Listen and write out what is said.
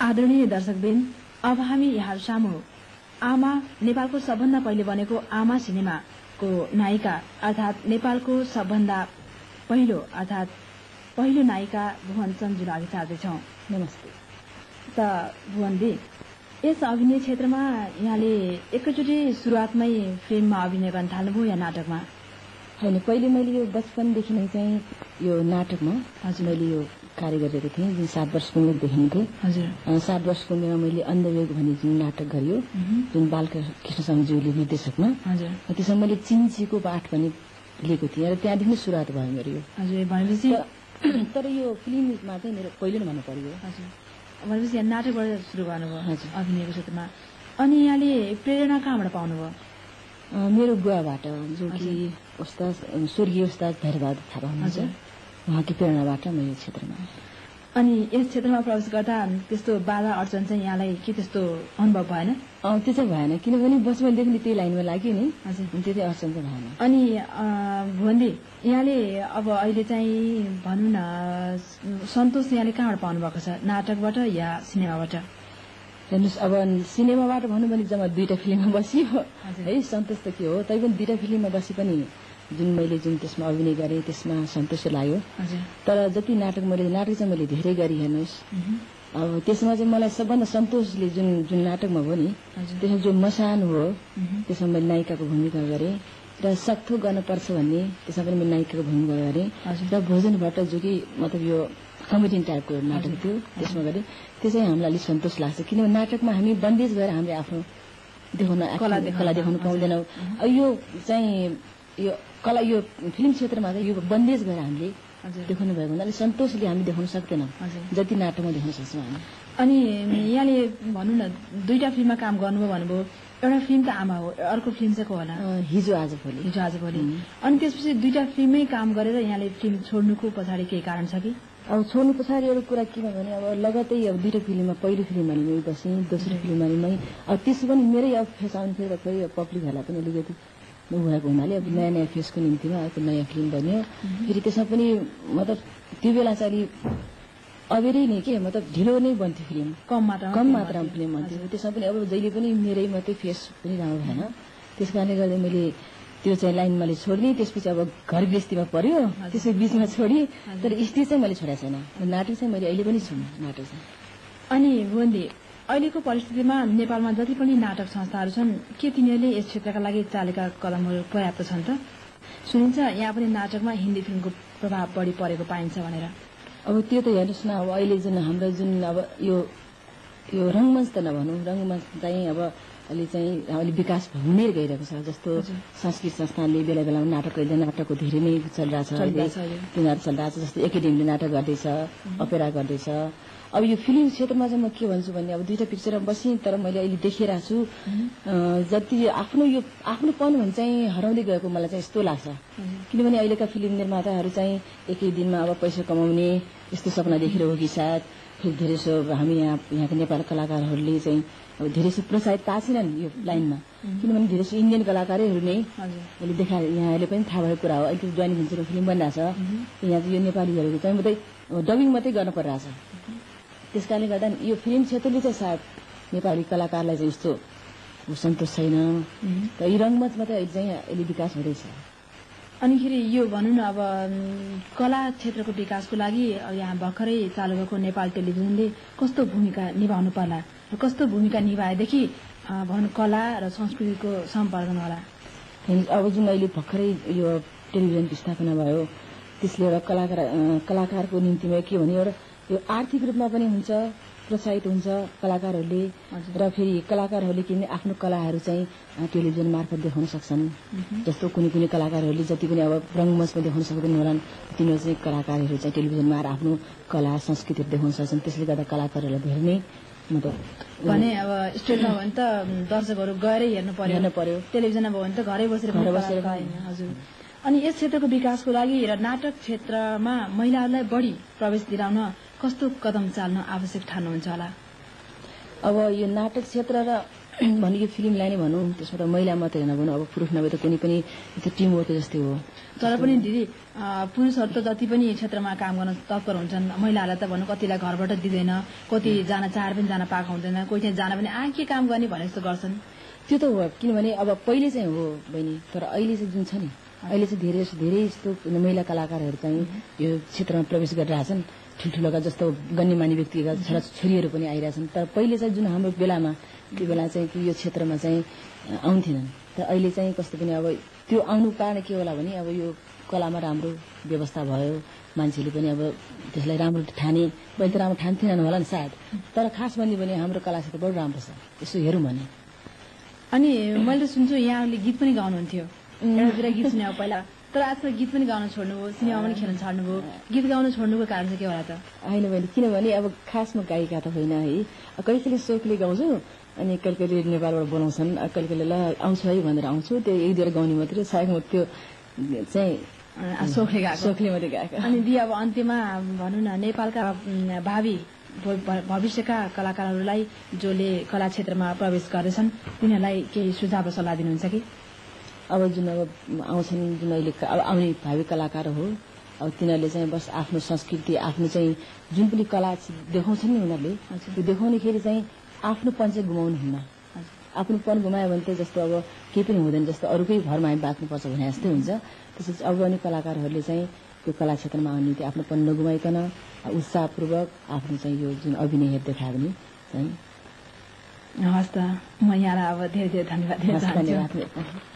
आदरणीय दर्शकबिन, अब हामी यहाँ सामु आमा नेपालको सबभन्दा पहिले बनेको आमा सिनेमाको नायिका अर्थात् नेपालको सबभन्दा पहिलो नायिका भुवन चन्जुलाई अघि सार्दैछौँ। नमस्ते। त भुवनदी, यस अभिनय क्षेत्रमा यहाँले एकैचोटि सुरुवातमै फिल्ममा अभिनय गर्न थाल्नुभयो या नाटकमा? होइन, पहिले मैले यो बचपनदेखि नै चाहिँ यो नाटकमा मैले यो कार्य गरेको थिएँ। जुन 7 वर्षको उमेरदेखि थिएँ। हजुर। 7 वर्षको उमेरमा मैले अन्धयोग भन्ने जुन नाटक गरियो, जुन बालकृष्ण साहुज्यूले निर्देशकमा, त्यसमा मैले चिन्चीको पाठ पनि लिएको थिएँ र त्यहाँदेखि नै सुरुवात भयो मेरो यो। हजुर। भनेपछि तर यो फिल्ममा चाहिँ मेरो पहिलो नै भन्नु पर्यो। हजुर। भनेपछि यहाँ नाटकबाट सुरु गर्नुभयो अभिनयको क्षेत्रमा। अनि यहाँले प्रेरणा कहाँबाट पाउनुभयो? मेरो बुवाबाट, जो कि स्वर्गीय उस्ताद भैरबहादुर थापा हुनुहुन्छ, उहाँकी प्रेरणाबाट म यो क्षेत्रमा। अनि यस क्षेत्रमा प्रवेश गर्दा त्यस्तो बाधा अडचन चाहिँ यहाँलाई के त्यस्तो अनुभव भएन? त्यो चाहिँ भएन, किनभने बचपनदेखि नै त्यही लाइनमा लाग्यो नि। हजुर। त्यो चाहिँ अडचन चाहिँ भएन। अनि भुवनदी, यहाँले अब अहिले चाहिँ भनौँ न सन्तोष यहाँले कहाँबाट पाउनु भएको छ, नाटकबाट या सिनेमाबाट? हेर्नुहोस्, अब सिनेमाबाट भनौँ भने जम्मा 2टा फिल्ममा बसियो है, सन्तोष त के हो, तैपनि 2टा फिल्ममा बसी पनि मैले त्यसमा अभिनय गरेँ, त्यसमा सन्तोष लाग्यो। तर जति नाटक चाहिँ मैले धेरै गरेँ। हेर्नुहोस्, अब त्यसमा चाहिँ मलाई सबभन्दा सन्तोषले जुन नाटकमा भयो नि, त्यसमा जो मसान हो, त्यसमा मैले नायिकाको भूमिका गरेँ। र सक्थो गर्नुपर्छ भन्ने, त्यसमा पनि मैले नायिकाको भूमिका गरेँ। र भोजन भट्ट, जो कि मतलब यो कमेडियन टाइपको नाटक थियो, त्यसमा गरेँ। त्यो चाहिँ हामीलाई अलिक सन्तोष लाग्छ, किनभने नाटकमा हामी बन्देज गरेर हामीले आफ्नो कला देखाउनु पाउँदैनौँ। यो चाहिँ यो कला, यो फिल्म क्षेत्रमा चाहिँ यो बन्देज गरेर हामीले देखाउनु भएको हुनाले सन्तोषले हामी देखाउन सक्दैनौँ जति नाटकमा देखाउन सक्छौँ हामी। अनि यहाँले भनौँ न 2टा फिल्ममा काम गर्नुभयो भन्नुभयो, एउटा फिल्म त आमा हो, अर्को फिल्म चाहिँ को होला? हिजो आज भोलि। अनि त्यसपछि 2टा फिल्ममै काम गरेर यहाँले फिल्म छोड्नुको पछाडि केही कारण छ कि? अब छोड्नु पछाडि एउटा कुरा के भने, अब लगतै अब 2टा फिल्ममा, पहिलो फिल्ममा मै बसेँ, दोस्रो फिल्ममा मै, अब त्यसो पनि मेरै अब फेस आउँथ्यो र फेरि पब्लिकहरूलाई पनि अलिकति भएको हुनाले अब नयाँ फेसको निम्तिमा अर्को नयाँ फिल्म बन्यो। फेरि त्यसमा पनि मतलब त्यो बेला चाहिँ अलि अबेरै नै के मतलब ढिलो नै बन्थ्यो फिल्म, कम मात्रामा फिल्म बन्थ्यो। त्यसमा पनि अब जहिले पनि मेरै मात्रै फेस पनि राम्रो भएन, त्यस कारणले गर्दा मैले त्यो चाहिँ लाइन मैले छोडिदिएँ। त्यसपछि अब घर गृहस्थीमा पर्यो, त्यसपछि बिचमा छोडेँ। तर स्टेज चाहिँ मैले छोडेको छैन, नाटक चाहिँ मैले अहिले पनि छु नाटक चाहिँ। अनि भुवनदी, अहिलेको परिस्थितिमा नेपालमा जति पनि नाटक संस्थाहरू छन्, के तिनीहरूले यस क्षेत्रका लागि चालेका कदमहरू पर्याप्त छन् त? सुनिन्छ यहाँ पनि नाटकमा हिन्दी फिल्मको प्रभाव बढी परेको पाइन्छ भनेर। अब त्यो त हेर्नुहोस् न, अब अहिले जुन हाम्रो अब यो रङ्गमञ्च त नभनौँ, रङ्गमञ्च चाहिँ अब अहिले चाहिँ अलि विकास हुँदै गइरहेको छ। जस्तो संस्कृत संस्थानले बेला बेलामा नाटकको धेरै नै चलिरहेछ, तिनीहरू चलिरहेछ। जस्तो एकाडेमीले नाटक गर्दैछ, अपेरा गर्दैछ। अब यो फिल्म क्षेत्रमा चाहिँ म के भन्छु भने, अब 2टा पिक्चरमा बसेँ, तर मैले अहिले देखिरहेको छु जति आफ्नोपन भने चाहिँ हराउँदै गएको मलाई चाहिँ यस्तो लाग्छ। किनभने अहिलेका फिल्म निर्माताहरू चाहिँ एकै दिनमा अब पैसा कमाउने यस्तो सपना देखिएर हो कि सायद। फेरि धेरै सो हामी यहाँका नेपाली कलाकारहरूले चाहिँ अब धेरै सो प्रोत्साहित पाएको छैनन् यो लाइनमा, किनभने धेरै सो इन्डियन कलाकारहरू नै अहिले देखाएर यहाँहरूले पनि थाहा भएको कुरा हो। अहिले ज्वाइनी भेन्चरको फिल्म बनिरहेछ, यहाँ चाहिँ यो नेपालीहरूको चाहिँ मात्रै डबिङ मात्रै गर्नु परिरहेछ। त्यस कारणले गर्दा यो फिल्म क्षेत्रले चाहिँ सायद नेपाली कलाकारलाई चाहिँ यस्तो सन्तोष छैन। र यो रङ्गमञ्चमा चाहिँ अहिले विकास हुँदैछ। अनिखेरि यो भनौँ न, अब कला क्षेत्रको विकासको लागि यहाँ भर्खरै चालु भएको नेपाल टेलिभिजनले कस्तो भूमिका निभाउनु पर्ला र कस्तो भूमिका निभाएदेखि भनौँ कला र संस्कृतिको सम्पादन होला? अब जुन अहिले भर्खरै यो टेलिभिजन स्थापना भयो, त्यसले एउटा कलाकारको निम्तिमा के भने, एउटा यो आर्थिक रूपमा पनि हुन्छ, प्रोत्साहित हुन्छ कलाकारहरूले। र फेरि कलाकारहरूले के भने आफ्नो कलाहरू चाहिँ टेलिभिजन मार्फत देखाउन सक्छन्। जस्तो कुनै कलाकारहरूले जति पनि अब रङ्गमञ्चमा देखाउन सक्दैन होलान्, तिनीहरू चाहिँ कलाकारहरू चाहिँ टेलिभिजनमा आएर आफ्नो कला संस्कृतिहरू देखाउन सक्छन्। त्यसले गर्दा कलाकारहरूलाई धेरै नै मतलब भने अब स्टेजमा हो भने त दर्शकहरू गएरै हेर्नु पर्यो, टेलिभिजनमा भयो भने त घरै बसेर। हजुर। अनि यस क्षेत्रको विकासको लागि र नाटक क्षेत्रमा महिलाहरूलाई बढी प्रवेश दिलाउन कस्तो कदम चाल्न आवश्यक ठान्नुहुन्छ होला? अब यो नाटक क्षेत्र र भने यो फिल्मलाई नै भनौँ त्यसमा त महिला मात्रै होइन भनौँ अब पुरुष नभए त कुनै पनि त्यो टिमवर्क जस्तै हो। तर पनि दिदी पुरुषहरू त जति पनि क्षेत्रमा काम गर्न तत्पर हुन्छन् महिलाहरूलाई त भनौँ कतिलाई घरबाट दिँदैन, कति जान चाहेर पनि जान पाएको हुँदैन, कोही चाहिँ जान पनि के काम गर्ने भने जस्तो गर्छन्। त्यो त हो, किनभने अब पहिले चाहिँ हो बहिनी, तर अहिले चाहिँ जुन छ नि अहिले चाहिँ धेरै यस्तो महिला कलाकारहरू चाहिँ यो क्षेत्रमा प्रवेश गरिरहेछन्। ठुल्ठुलोका जस्तो गण्यमान्य व्यक्तिका छोराछोरीहरू पनि आइरहेछन्। तर पहिले चाहिँ जुन हाम्रो बेलामा त्यो बेला चाहिँ कि यो क्षेत्रमा चाहिँ आउँथेनन्। तर अहिले चाहिँ कस्तो पनि अब त्यो आउनु कारण के होला भने अब यो कलामा राम्रो व्यवस्था भयो, मान्छेले पनि अब त्यसलाई राम्रो ठाने। पहिले त राम्रो ठान्थेनन् होला नि सायद, तर खास भन्यो भने हाम्रो कला क्षेत्र बडो राम्रो छ यसो हेरौँ भने। अनि मैले सुन्छु यहाँले गीत पनि गाउनुहुन्थ्यो, एउटा गीत सुने पहिला, तर आजकल गीत पनि गाउन छोड्नुभयो, सिनेमा पनि खेल्न छोड्नुभयो। गीत गाउन छोड्नुको कारण चाहिँ के होला त? होइन मैले किनभने अब खासमा गायिका त होइन है, कहिले कहिले सोखले गाउँछु अनि कहिले कहिले नेपालबाट बोलाउँछन्, कहिले कहिले ल आउँछु है भनेर आउँछु, त्यो एक दुईवटा गाउने मात्रै सायद म त्यो चाहिँ सोखले मात्रै गाएको। अनि दिदी अब अन्त्यमा भनौँ न नेपालका भावी भविष्यका कलाकारहरूलाई जसले कला क्षेत्रमा प्रवेश गर्दैछन् तिनीहरूलाई केही सुझाव र सल्लाह दिनुहुन्छ कि? अब जुन अब आउँछन् जुन अहिले अब आउने भावी कलाकार हो, अब तिनीहरूले चाहिँ बस आफ्नो संस्कृति आफ्नो चाहिँ जुन पनि कला देखाउँछन् नि उनीहरूले त्यो देखाउनेखेरि चाहिँ आफ्नोपन चाहिँ गुमाउनुहुन्न। आफ्नोपन गुमायो भने त जस्तो अब केही पनि हुँदैन, जस्तो अरूकै घरमा हामी बाँच्नुपर्छ भने जस्तै हुन्छ। त्यसपछि अब आउने कलाकारहरूले चाहिँ त्यो कला क्षेत्रमा आउने त्यो आफ्नोपन नगुमाइकन उत्साहपूर्वक आफ्नो चाहिँ यो जुन अभिनय देखायो भने चाहिँ। हस् त, म यहाँलाई अब धेरै धेरै धन्यवाद दिन चाहन्छु।